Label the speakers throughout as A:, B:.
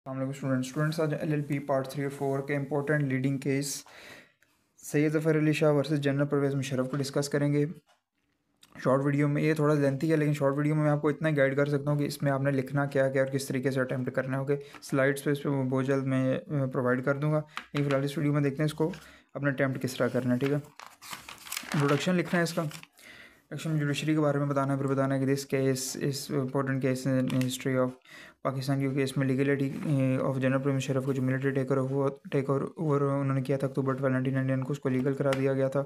A: Students आज LLB part 3 और 4 के important leading case Syed Zafar Ali Shah versus general Pervez Musharraf को डिस्कस करेंगे शॉर्ट वीडियो में। ये थोड़ा लेंथी है लेकिन शॉर्ट वीडियो में मैं आपको इतना गाइड कर सकता हूँ कि इसमें आपने लिखना क्या क्या और किस तरीके से अटैम्प्ट करना है। ओके, स्लाइड्स पे इस पर बहुत जल्द मैं प्रोवाइड कर दूँगा। लेकिन फिलहाल इस वीडियो में देखते हैं इसको अपना अटैम्प्ट किस तरह करना है। ठीक है, इंट्रोडक्शन लिखना है इसका, एक्शन जुडिशरी के बारे में बताना है, फिर बताना है कि this case is important case in history of Pakistan, क्योंकि इसमें legality of general Pervez Musharraf को जो मिलिट्री टेक ओवर उन्होंने किया था अक्टूबर 12, 1999 को, उसको लीगल करा दिया गया था।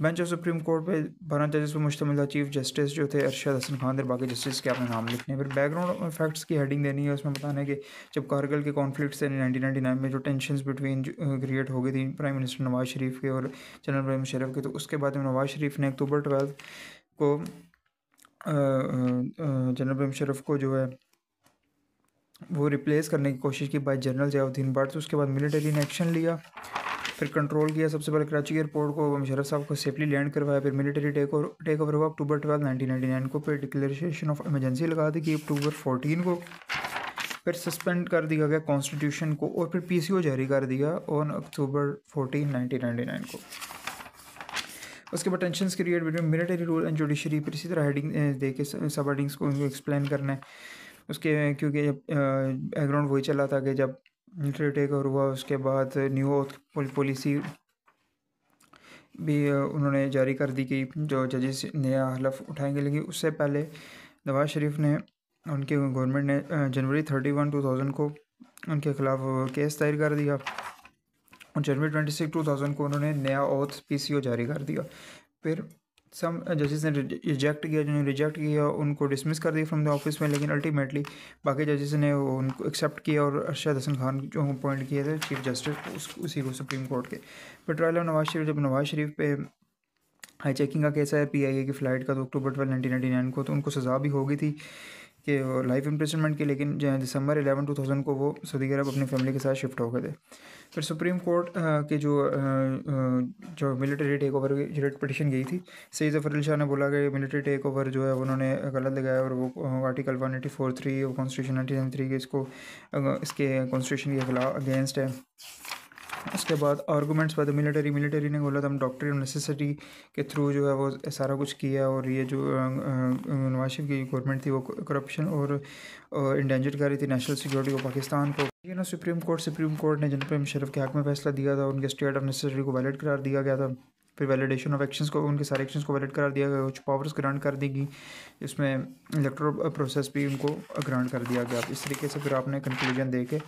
A: बेंच ऑफ सुप्रीम कोर्ट पे 12 जजेस पर मुश्तमिल था। चीफ जस्टिस जो थे अरशद हसन खान थे। बाकी जस्टिस के आपने नाम लिखने हैं। फिर बैकग्राउंड फैक्ट्स की हेडिंग देनी है, उसमें बताना है कि जब कारगिल के कॉन्फ्लिक्ट से 1999 में जो टेंशन्स बिटवीन क्रिएट हो गई थी प्राइम मिनिस्टर नवाज शरीफ के और जनरल परवेज़ मुशर्रफ के, तो उसके बाद में नवाज शरीफ ने अक्टूबर 12 को जनरल परवेज़ मुशर्रफ को जो है वो रिप्लेस करने की कोशिश की बाय जनरल ज़ियाउद्दीन भट्ट। तो उसके बाद मिलिट्री ने एक्शन लिया, फिर कंट्रोल किया। सबसे पहले कराची एयरपोर्ट को मुशर्रफ साहब को सेफली लैंड करवाया। फिर मिलिट्री टेक ओवर हुआ अक्टूबर 12, 1999 को। फिर डिक्लेरेशन ऑफ इमरजेंसी लगा दी गई अक्टूबर 14 को। फिर सस्पेंड कर दिया गया कॉन्स्टिट्यूशन को और फिर PCO जारी कर दिया ऑन अक्टूबर 14, 1999 को। उसके बाद tensions create between military rule and judiciary. फिर इसी तरह हेडिंग दे के सब हेडिंग्स को एक्सप्लेन करना है उसके, क्योंकि बैकग्राउंड वही चला था कि जब मिलिट्री टेक ओवर हुआ उसके बाद न्यू ओथ पॉलिसी भी उन्होंने जारी कर दी कि जो जजेस नया हलफ उठाएंगे। लेकिन उससे पहले नवाज शरीफ ने उनके गवर्नमेंट ने जनवरी 31, 2000 को उनके खिलाफ केस दायर कर दिया और जनवरी 26, 2000 को उन्होंने नया ओथ PCO जारी कर दिया। फिर सम जजेस ने रिजेक्ट किया, जिन्होंने रिजेक्ट किया उनको डिसमिस कर दिया फ्रॉम द ऑफिस में, लेकिन अल्टीमेटली बाकी जजेस ने उनको एक्सेप्ट किया और अरशद हसन खान जो अपॉइंट किए थे चीफ जस्टिस उसी को सुप्रीम कोर्ट के। फिर ट्रायल ऑफ नवाज शरीफ, जब नवाज शरीफ पे हाई चेकिंग का केस है PIA की फ़्लाइट का, तो अक्टूबर 12, 1999 को, तो उनको सज़ा भी हो गई थी कि लाइफ इम्प्रिजनमेंट की, लेकिन दिसंबर 11, 2000 को वो सऊदी अरब अपनी फैमिली के साथ शिफ्ट हो गए थे। फिर सुप्रीम कोर्ट के जो मिलिट्री टेक ओवर की रिट पिटिशन गई थी, सैयद ज़फ़र अली शाह ने बोला कि मिलिट्री टेक ओवर जो है उन्होंने गलत लगाया और वो आर्टिकल 184(3) और कॉन्स्टिट्यूशन 1973 के इसके कॉन्स्टिट्यूशन के खिलाफ अगेंस्ट है। उसके बाद आर्गूमेंट्स बाय द मिलिट्री ने बोला था हम डॉक्ट्रिन ऑफ नेसेसिटी के थ्रू जो है वो सारा कुछ किया, और ये जो नवाज शरीफ की गवर्नमेंट थी वो करप्शन और इंडेंजर कर रही थी नेशनल सिक्योरिटी को, पाकिस्तान को। ये ना सुप्रीम कोर्ट ने जनरल परवेज़ मुशर्रफ के हक़ में फैसला दिया था, उनके स्टेट ऑफ नेसेसिटी को वैलिड करार दिया गया था। फिर वैलिडेशन ऑफ एक्शंस को, उनके सारे एक्शंस को वैलिड करार दिया गया, कुछ पावर्स ग्रांट कर दी गई, इसमें इलेक्टोरल प्रोसेस भी उनको ग्रांट कर दिया गया। इस तरीके से फिर आपने कंक्लूजन दे के